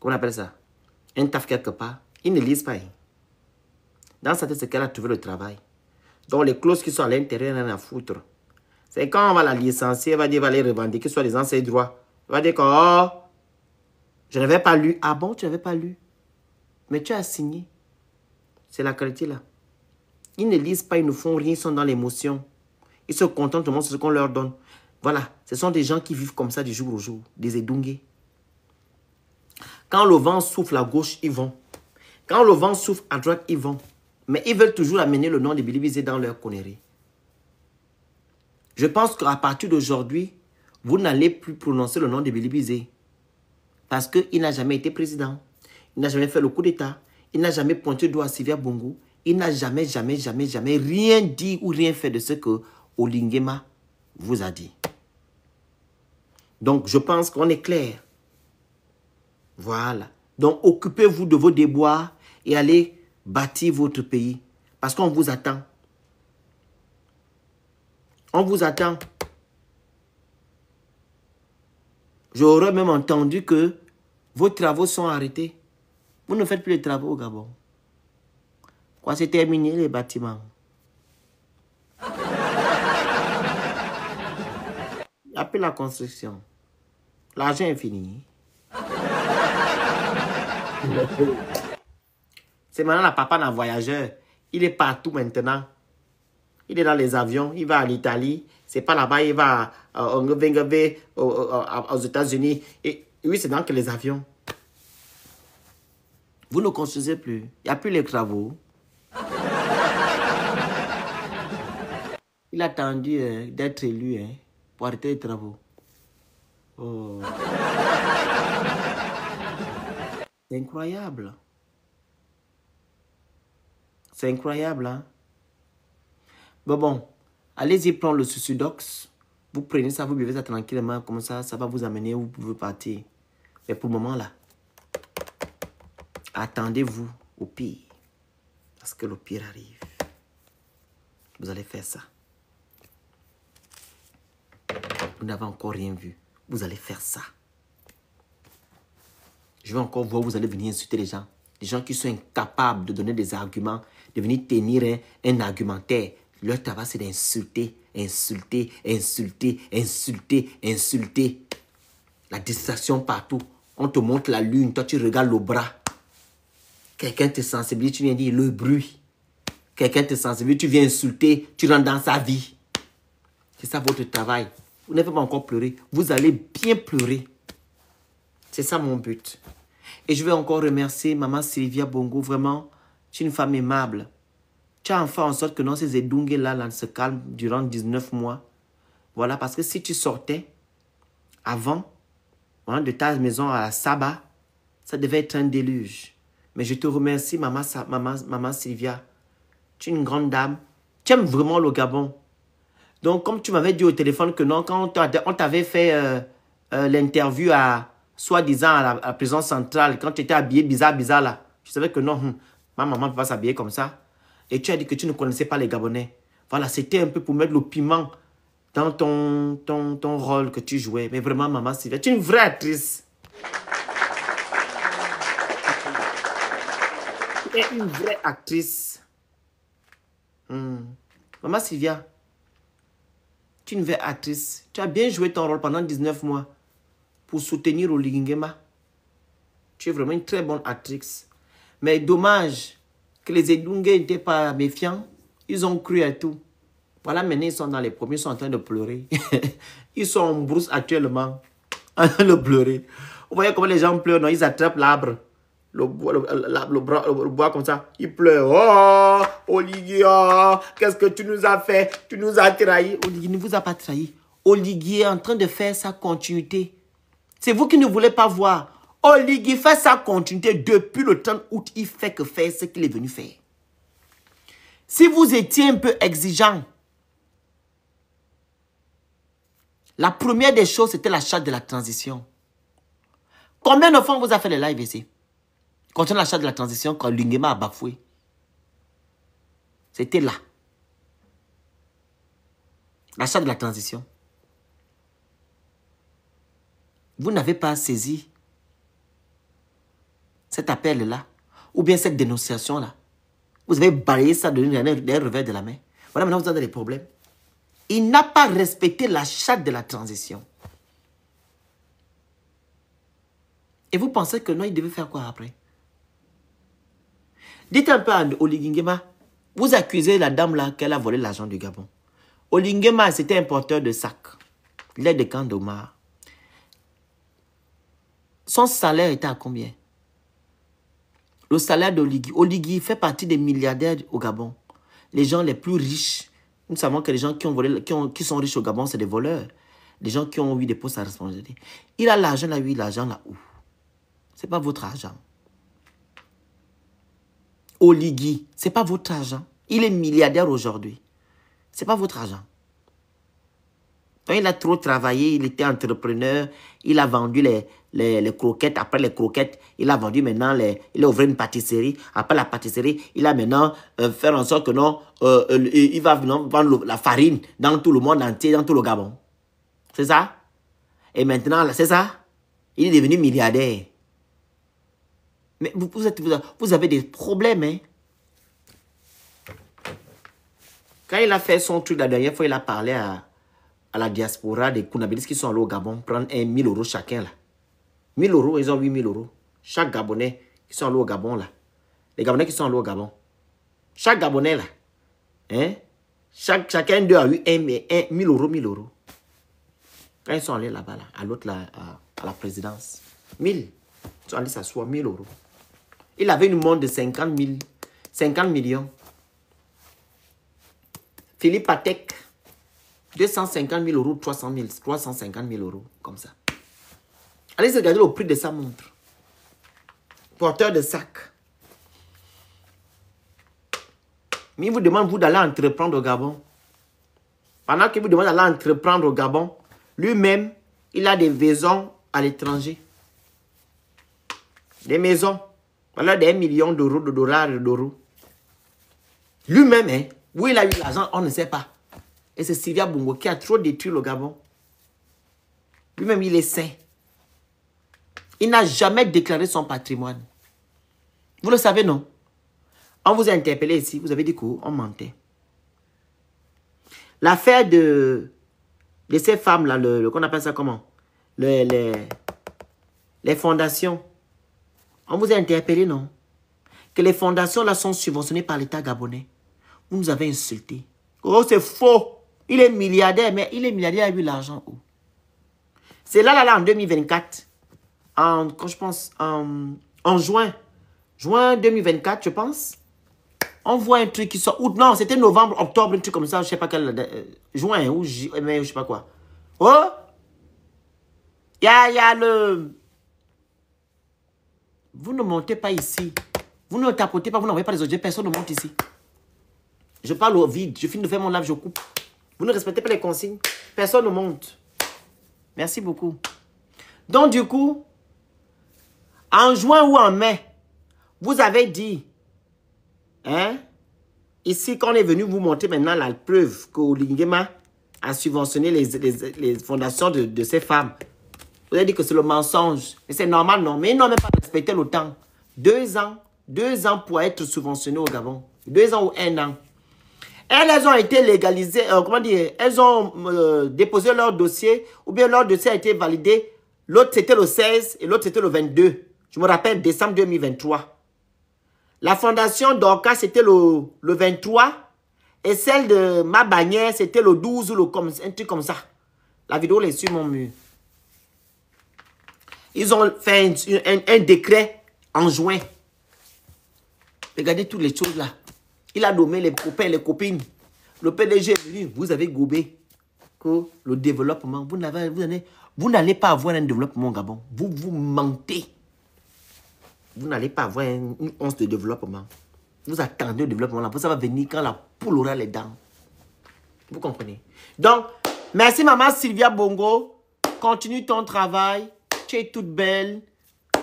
on appelle ça? Un taf quelque part. Ils ne lisent pas. Dans sa tête, c'est qu'elle a trouvé le travail. Donc, les clauses qui sont à l'intérieur, elle en a à foutre. C'est quand on va la licencier, elle va dire, elle va les revendiquer, soit les anciens droits. Elle va dire que, oh, je n'avais pas lu. Ah bon, tu n'avais pas lu? Mais tu as signé. C'est la qualité là. Ils ne lisent pas, ils ne font rien, ils sont dans l'émotion. Ils se contentent de ce qu'on leur donne. Voilà, ce sont des gens qui vivent comme ça du jour au jour, des édungués. Quand le vent souffle à gauche, ils vont. Quand le vent souffle à droite, ils vont. Mais ils veulent toujours amener le nom de Billy Bizet dans leur connerie. Je pense qu'à partir d'aujourd'hui, vous n'allez plus prononcer le nom de Billy Bizet. Parce qu'il n'a jamais été président. Il n'a jamais fait le coup d'État. Il n'a jamais pointé le doigt à Sylvia Bongo. Il n'a jamais rien dit ou rien fait de ce que Olingema vous a dit. Donc, je pense qu'on est clair. Voilà. Donc, occupez-vous de vos déboires et allez bâtir votre pays. Parce qu'on vous attend. On vous attend. J'aurais même entendu que vos travaux sont arrêtés. Vous ne faites plus les travaux au Gabon. Quoi, c'est terminé les bâtiments. Il n'y a plus la construction. L'argent est fini. C'est maintenant la papa d'un voyageur. Il est partout maintenant. Il est dans les avions. Il va à l'Italie. C'est pas là-bas. Il va aux États-Unis. Et oui, c'est dans que les avions. Vous ne construisez plus. Il n'y a plus les travaux. Il a attendu d'être élu pour arrêter les travaux. Oh. C'est incroyable. C'est incroyable, hein? Bon, allez-y prendre le Susudox. Vous prenez ça, vous buvez ça tranquillement, comme ça va vous amener où vous pouvez partir. Mais pour le moment, là, attendez-vous au pire. Parce que le pire arrive. Vous allez faire ça. Vous n'avez encore rien vu. Vous allez faire ça. Je vais encore voir, vous allez venir insulter les gens. Les gens qui sont incapables de donner des arguments, de venir tenir un argumentaire. Leur travail, c'est d'insulter, insulter, insulter, insulter, insulter. La distraction partout. On te montre la lune, toi tu regardes le bras. Quelqu'un te sensibilise, tu viens dire le bruit. Quelqu'un te sensibilise, tu viens insulter, tu rentres dans sa vie. C'est ça votre travail. Vous n'avez pas encore pleuré. Vous allez bien pleurer. C'est ça mon but. Et je vais encore remercier maman Sylvia Bongo. Vraiment, tu es une femme aimable. Tu as fait en sorte que non, ces édungués-là se calment durant 19 mois. Voilà, parce que si tu sortais avant de ta maison à Saba, ça devait être un déluge. Mais je te remercie, maman Sylvia. Tu es une grande dame. Tu aimes vraiment le Gabon. Donc, comme tu m'avais dit au téléphone que non, quand on t'avait fait l'interview soi-disant à la prison centrale, quand tu étais habillé bizarre là, je savais que non, ma maman ne peut pas s'habiller comme ça. Et tu as dit que tu ne connaissais pas les Gabonais. Voilà, c'était un peu pour mettre le piment dans ton rôle que tu jouais. Mais vraiment, maman Sylvia, tu es une vraie actrice. Tu es une vraie actrice. Maman Sylvia, tu es une vraie actrice. Tu as bien joué ton rôle pendant 19 mois pour soutenir Olingema. Tu es vraiment une très bonne actrice. Mais dommage que les Edungués n'étaient pas méfiants. Ils ont cru à tout. Voilà, maintenant ils sont dans les premiers, ils sont en train de pleurer. Ils sont en brousse actuellement, en train de pleurer. Vous voyez comment les gens pleurent, non? Ils attrapent l'arbre, le bois comme ça. Ils pleurent. Oh, Oligui, oh, qu'est-ce que tu nous as fait? Tu nous as trahis. Oligui ne vous a pas trahi. Oligui est en train de faire sa continuité. C'est vous qui ne voulez pas voir. Oligui fait sa continuité depuis le 30 août. Il fait que faire ce qu'il est venu faire. Si vous étiez un peu exigeant, la première des choses, c'était la charte de la transition. Combien de fois on vous a fait les lives ici? Concernant la charte de la transition, quand Olingema a bafoué. C'était là. La charte de la transition. Vous n'avez pas saisi cet appel-là, ou bien cette dénonciation-là. Vous avez balayé ça d'un revers de la main. Voilà, maintenant vous avez des problèmes. Il n'a pas respecté la charte de la transition. Et vous pensez que non, il devait faire quoi après? Dites un peu à Oligingema, vous accusez la dame là qu'elle a volé l'argent du Gabon. Oligingema, c'était un porteur de sac. Il est de Kandomar. Son salaire était à combien? Le salaire d'Oligui. Oligui fait partie des milliardaires au Gabon. Les gens les plus riches. Nous savons que les gens qui ont volé, qui sont riches au Gabon, c'est des voleurs. Les gens qui ont eu des postes à responsabilité. Il a l'argent là, oui, l'argent là où? Ce n'est pas votre argent. Oligui, ce n'est pas votre argent. Il est milliardaire aujourd'hui. Ce n'est pas votre argent. Quand il a trop travaillé, il était entrepreneur, il a vendu les croquettes. Après les croquettes, il a vendu maintenant, il a ouvert une pâtisserie. Après la pâtisserie, il a maintenant fait en sorte que non, il va vendre la farine dans tout le monde entier, dans tout le Gabon. C'est ça? Et maintenant, c'est ça? Il est devenu milliardaire. Mais vous avez des problèmes, hein? Quand il a fait son truc la dernière fois, il a parlé à la diaspora des Kounabilis qui sont allés au Gabon prendre 1 000 € chacun là. 1 000 €, ils ont 8 000 €. Chaque Gabonais qui sont allés au Gabon là. Les Gabonais qui sont allés au Gabon. Chaque Gabonais là. Hein? Chacun d'eux a eu 1 000 €, 1 000 €. Quand ils sont allés là-bas, là, à l'autre là, à la présidence. 1000. Ils sont allés s'asseoir, 1 000 €. Il avait une montre de 50 millions. Philippe Patek. 250 000 €, 350 000 €, comme ça. Allez regarder le prix de sa montre. Porteur de sac. Mais il vous demande, vous, d'aller entreprendre au Gabon. Pendant qu'il vous demande d'aller entreprendre au Gabon, lui-même, il a des maisons à l'étranger. Des maisons. Voilà des millions d'euros, de dollars, d'euros. Lui-même, hein, où il a eu l'argent, on ne sait pas. Et c'est Sylvia Bongo qui a trop détruit le Gabon. Lui-même, il est saint. Il n'a jamais déclaré son patrimoine. Vous le savez, non? On vous a interpellé ici, vous avez dit qu'on mentait. L'affaire de ces femmes-là, qu'on appelle ça comment? Les fondations. On vous a interpellé, non? Que les fondations-là sont subventionnées par l'État gabonais. Vous nous avez insultés. Oh, c'est faux! Il est milliardaire, mais il est milliardaire, il a eu l'argent où? C'est là, en 2024, je pense, en juin 2024, je pense, on voit un truc qui sort, non, c'était novembre, octobre, un truc comme ça, je sais pas quel, juin, ou je sais pas quoi. Oh! Il y a le... Vous ne montez pas ici. Vous ne tapotez pas, vous n'envoyez pas les objets, personne ne monte ici. Je parle au vide, je finis de faire mon live, je coupe. Vous ne respectez pas les consignes, personne ne monte. Merci beaucoup. Donc du coup, en juin ou en mai, vous avez dit, hein, ici quand on est venu vous montrer maintenant la preuve que Oligingema a subventionné les fondations de ces femmes. Vous avez dit que c'est le mensonge. Mais c'est normal, non? Mais ils n'ont même pas respecté le temps. 2 ans. 2 ans pour être subventionnés au Gabon. 2 ans ou 1 an. Elles ont été légalisées, comment dire, elles ont déposé leur dossier, ou bien leur dossier a été validé. L'autre c'était le 16 et l'autre c'était le 22. Je me rappelle, décembre 2023. La fondation d'Orca c'était le 23. Et celle de ma bannière c'était le 12 ou un truc comme ça. La vidéo est sur mon mur. Ils ont fait un décret en juin. Regardez toutes les choses là. Il a nommé les copains, les copines. Le PDG est venu. Vous avez gobé que le développement, vous n'allez pas avoir un développement au Gabon. Vous mentez. Vous n'allez pas avoir une once de développement. Vous attendez le développement là. Ça va venir quand la poule aura les dents. Vous comprenez? Donc, merci maman Sylvia Bongo. Continue ton travail. Tu es toute belle,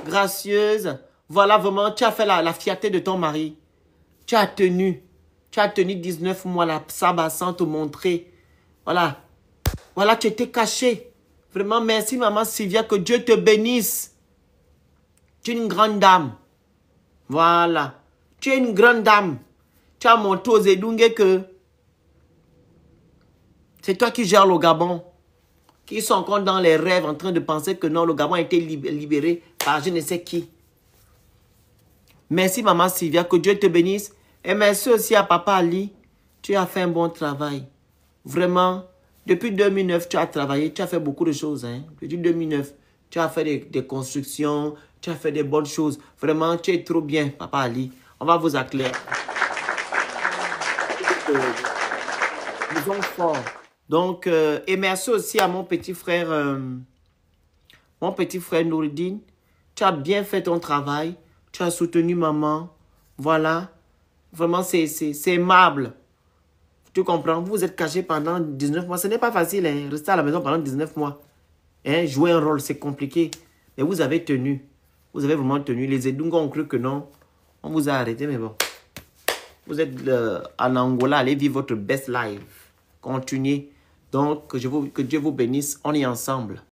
gracieuse. Voilà vraiment, tu as fait la fierté de ton mari. Tu as tenu 19 mois la Saba sans te montrer. Voilà. Voilà, tu étais caché. Vraiment, merci, maman Sylvia. Que Dieu te bénisse. Tu es une grande dame. Voilà. Tu es une grande dame. Tu as montré aux Edungue que c'est toi qui gères le Gabon. Qui sont encore dans les rêves en train de penser que non, le Gabon a été libéré par je ne sais qui. Merci, maman Sylvia. Que Dieu te bénisse. Et merci aussi à papa Ali. Tu as fait un bon travail. Vraiment, depuis 2009, tu as travaillé. Tu as fait beaucoup de choses. Hein. Depuis 2009, tu as fait des constructions. Tu as fait des bonnes choses. Vraiment, tu es trop bien, papa Ali. On va vous acclamer. Nous sommes forts. Donc, et merci aussi à mon petit frère Nouridine. Tu as bien fait ton travail. Tu as soutenu maman. Voilà. Vraiment, c'est aimable. Tu comprends? Vous êtes caché pendant 19 mois. Ce n'est pas facile, hein? Rester à la maison pendant 19 mois. Hein? Jouer un rôle, c'est compliqué. Mais vous avez tenu. Vous avez vraiment tenu. Les Edunga ont cru que non. On vous a arrêté, mais bon. Vous êtes en Angola. Allez vivre votre best life. Continuez. Donc, que Dieu vous bénisse. On est ensemble.